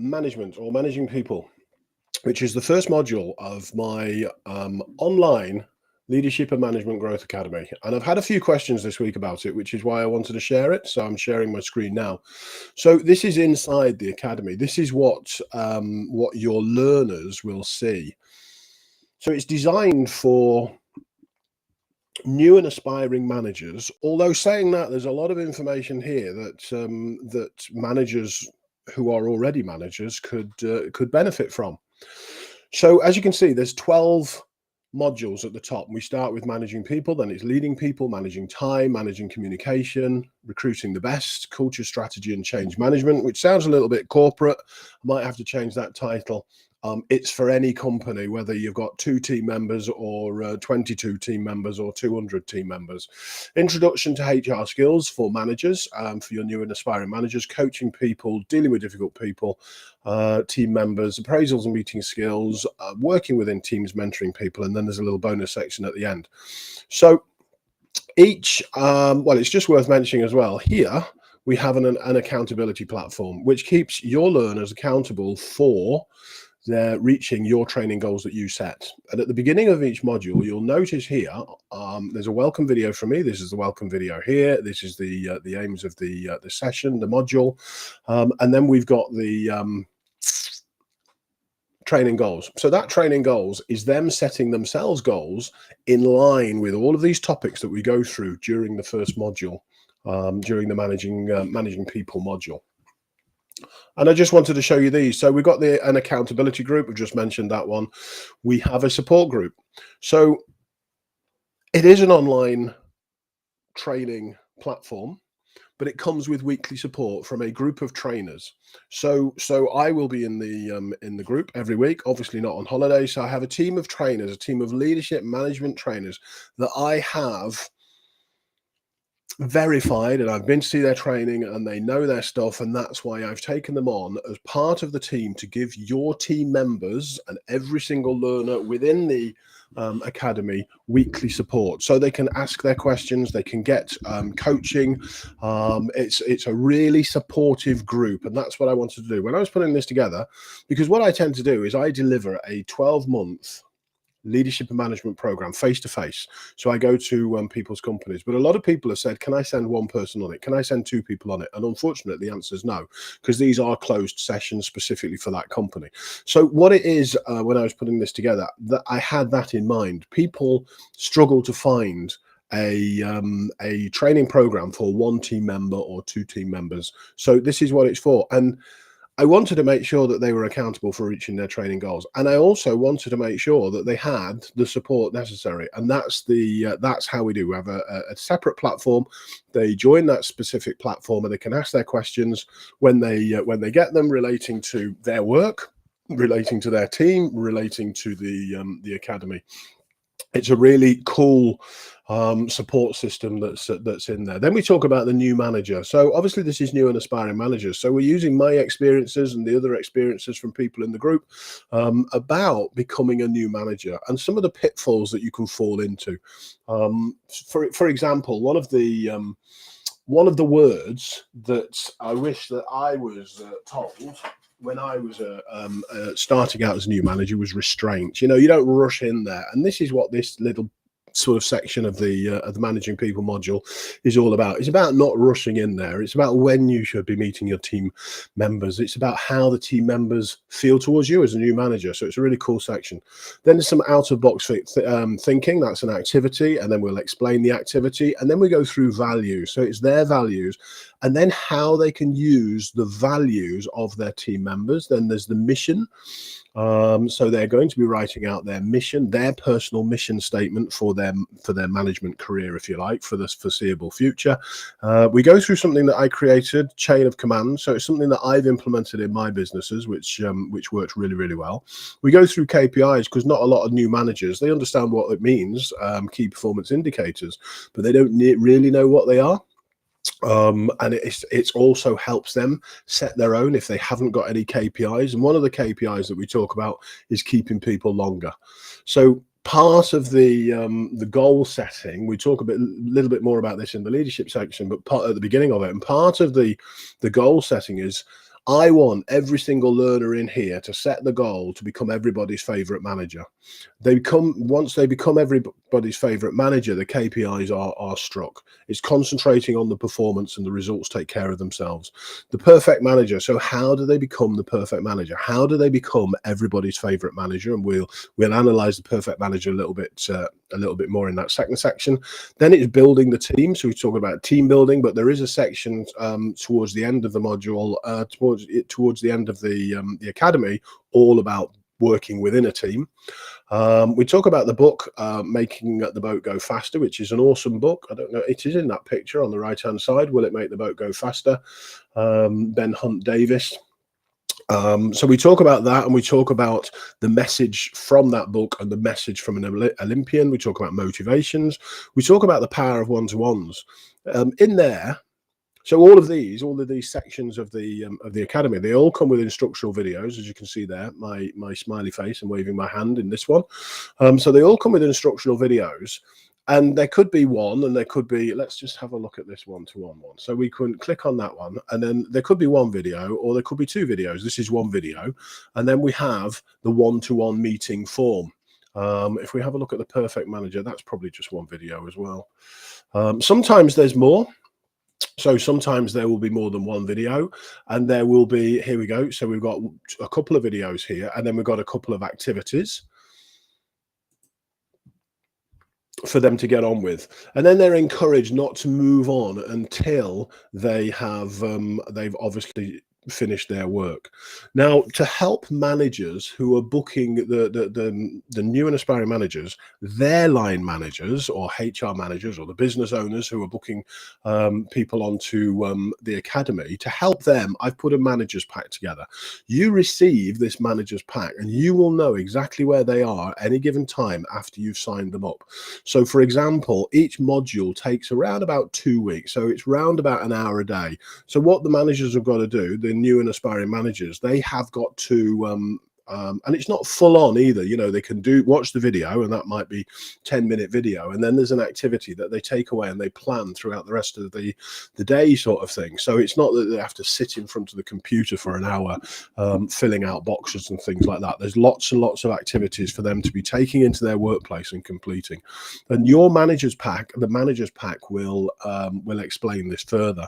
management or managing people, which is the first module of my online Leadership and Management Growth Academy. And I've had a few questions this week about it, which is why I wanted to share it. So I'm sharing my screen now. So this is inside the academy. This is what your learners will see. So it's designed for new and aspiring managers, although saying that, there's a lot of information here that that managers who are already managers could benefit from. So as you can see, there's 12 modules at the top. We start with managing people, then it's leading people, managing time, managing communication, recruiting the best, culture, strategy, and change management, which sounds a little bit corporate. I might have to change that title. It's for any company, whether you've got 2 team members or 22 team members or 200 team members. Introduction to HR skills for managers, for your new and aspiring managers, coaching people, dealing with difficult people, team members, appraisals and meeting skills, working within teams, mentoring people, and then there's a little bonus section at the end. So each, well, it's just worth mentioning as well, here we have an accountability platform, which keeps your learners accountable for they're reaching your training goals that you set. And at the beginning of each module, you'll notice here, there's a welcome video from me. This is the welcome video here. This is the aims of the session, the module. And then we've got the training goals. So that training goals is them setting themselves goals in line with all of these topics that we go through during the first module, during the managing people module. And I just wanted to show you these. So we've got an accountability group. We've just mentioned that one. We have a support group. So it is an online training platform, but it comes with weekly support from a group of trainers. So I will be in the group every week, obviously not on holiday. So I have a team of trainers, a team of leadership management trainers that I have verified, and I've been to see their training and they know their stuff, and that's why I've taken them on as part of the team to give your team members and every single learner within the academy weekly support, so they can ask their questions, they can get coaching. It's a really supportive group, and that's what I wanted to do when I was putting this together, because what I tend to do is I deliver a 12-month leadership and management program face to face. So I go to people's companies, but a lot of people have said, can I send one person on it? Can I send 2 people on it? And unfortunately, the answer is no, because these are closed sessions specifically for that company. So what it is, when I was putting this together, that I had that in mind. People struggle to find a training program for 1 team member or 2 team members. So this is what it's for. And I wanted to make sure that they were accountable for reaching their training goals, and I also wanted to make sure that they had the support necessary. And that's how we do. We have a separate platform. They join that specific platform, and they can ask their questions when they get them, relating to their work, relating to their team, relating to the academy. It's a really cool support system that's in there. Then we talk about the new manager. So obviously this is new and aspiring managers. So we're using my experiences and the other experiences from people in the group about becoming a new manager and some of the pitfalls that you can fall into. For example, one of the words that I wish that I was told when I was starting out as a new manager was restraint. You know, you don't rush in there, and this is what this little sort of section of the managing people module is all about. It's about not rushing in there. It's about when you should be meeting your team members. It's about how the team members feel towards you as a new manager. So it's a really cool section. Then there's some out of box thinking. That's an activity, and then we'll explain the activity, and then we go through values. So it's their values, and then how they can use the values of their team members. Then there's the mission. So they're going to be writing out their mission, their personal mission statement for their management career, if you like, for the foreseeable future. We go through something that I created, chain of command. So it's something that I've implemented in my businesses, which works really, really well. We go through KPIs, because not a lot of new managers, they understand what it means, key performance indicators, but they don't really know what they are. And it also helps them set their own if they haven't got any KPIs. And one of the KPIs that we talk about is keeping people longer. So part of the goal setting, we talk a little bit more about this in the leadership section, but at the beginning of it, and part of the goal setting is I want every single learner in here to set the goal to become everybody's favorite manager. Once they become everybody's favorite manager, the KPIs are struck. It's concentrating on the performance, and the results take care of themselves. The perfect manager. So how do they become the perfect manager? How do they become everybody's favorite manager? And we'll analyze the perfect manager a little bit more in that second section. Then it's building the team. So we talk about team building, but there is a section towards the end of the module, towards the end of the academy, all about working within a team. We talk about the book, Making the Boat Go Faster, which is an awesome book. I don't know, it is in that picture on the right-hand side. Will it make the boat go faster? Ben Hunt Davis. So we talk about that, and we talk about the message from that book and the message from an Olympian. We talk about motivations. We talk about the power of one-to-ones. In there, so all of these sections of the academy, they all come with instructional videos, as you can see there, my smiley face and waving my hand in this one. So they all come with instructional videos, and there could be one, and there could be, let's just have a look at this one-to-one one. So we can click on that one, and then there could be one video, or there could be two videos. This is one video, and then we have the one-to-one meeting form. If we have a look at the perfect manager, that's probably just one video as well. Sometimes there's more. So sometimes there will be more than one video, and there will be, here we go. So we've got a couple of videos here, and then we've got a couple of activities for them to get on with, and then they're encouraged not to move on until they have they've obviously finished their work. Now, to help managers who are booking the new and aspiring managers, their line managers or HR managers or the business owners who are booking people onto the academy, to help them, I've put a manager's pack together. You receive this manager's pack, and you will know exactly where they are at any given time after you've signed them up. So for example, each module takes around about 2 weeks, so it's round about an hour a day. So what the managers have got to do, the new and aspiring managers, they have got to and it's not full on either. You know, they can watch the video, and that might be 10-minute video, and then there's an activity that they take away and they plan throughout the rest of the day, sort of thing. So it's not that they have to sit in front of the computer for an hour filling out boxes and things like that. There's lots and lots of activities for them to be taking into their workplace and completing. And your manager's pack, the manager's pack, will explain this further.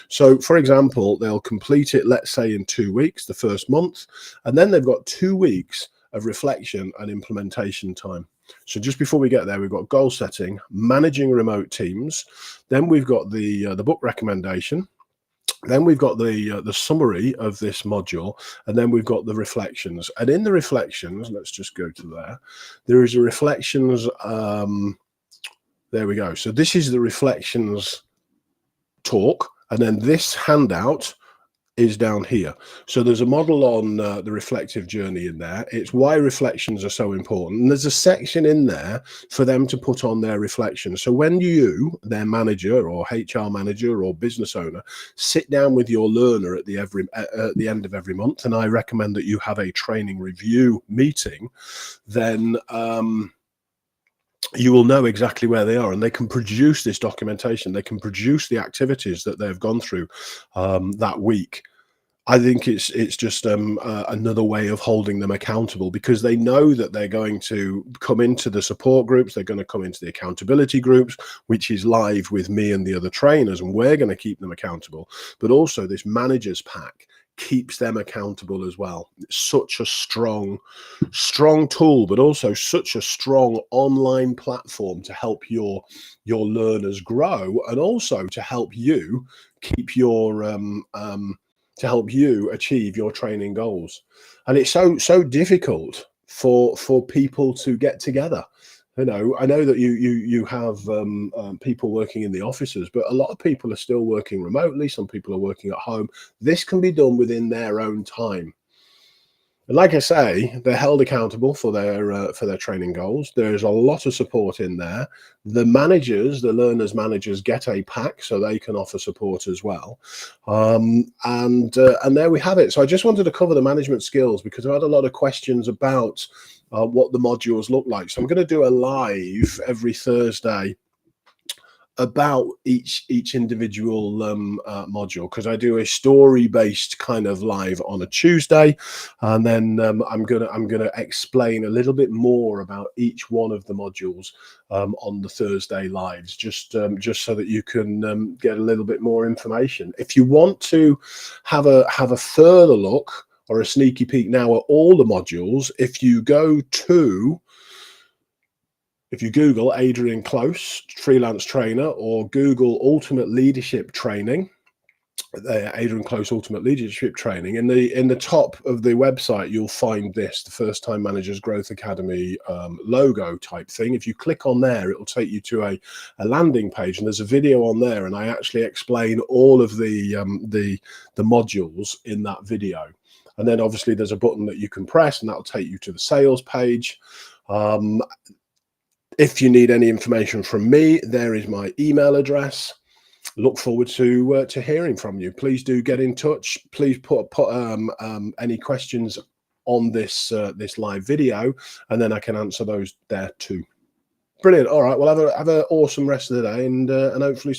So for example, they'll complete it, let's say in 2 weeks, the first month, and then they've got 2 weeks of reflection and implementation time. So just before we get there, we've got goal setting, managing remote teams. Then we've got the book recommendation. Then we've got the summary of this module, and then we've got the reflections. And in the reflections, let's just go to there. There is a reflections. There we go. So this is the reflections talk, and then this handout is down here. So there's a model on the reflective journey in there. It's why reflections are so important, and there's a section in there for them to put on their reflections. So when you, their manager or HR manager or business owner, sit down with your learner at the end of every month, and I recommend that you have a training review meeting, then you will know exactly where they are, and they can produce this documentation. They can produce the activities that they've gone through that week. I think it's just another way of holding them accountable, because they know that they're going to come into the support groups, they're going to come into the accountability groups, which is live with me and the other trainers, and we're going to keep them accountable. But also this manager's pack keeps them accountable as well. It's such a strong tool, but also such a strong online platform to help your learners grow, and also to help you keep your to help you achieve your training goals. And it's so difficult for people to get together. You know, I know that you have people working in the offices, but a lot of people are still working remotely. Some people are working at home. This can be done within their own time. And like I say, they're held accountable for their training goals. There's a lot of support in there. The managers, the learners managers, get a pack so they can offer support as well. And there we have it. So I just wanted to cover the management skills, because I've had a lot of questions about what the modules look like. So I'm going to do a live every Thursday about each individual module, because I do a story-based kind of live on a Tuesday, and then I'm gonna explain a little bit more about each one of the modules on the Thursday lives, just so that you can get a little bit more information. If you want to have a further look or a sneaky peek now at all the modules, if you Google Adrian Close, freelance trainer, or Google Ultimate Leadership Training, Adrian Close Ultimate Leadership Training, in the top of the website, you'll find this, the First Time Managers Growth Academy logo type thing. If you click on there, it'll take you to a landing page, and there's a video on there, and I actually explain all of the modules in that video. And then obviously there's a button that you can press, and that'll take you to the sales page. If you need any information from me, there is my email address. Look forward to hearing from you. Please do get in touch. Please put any questions on this live video, and then I can answer those there too. Brilliant. All right. Well, have an awesome rest of the day, and hopefully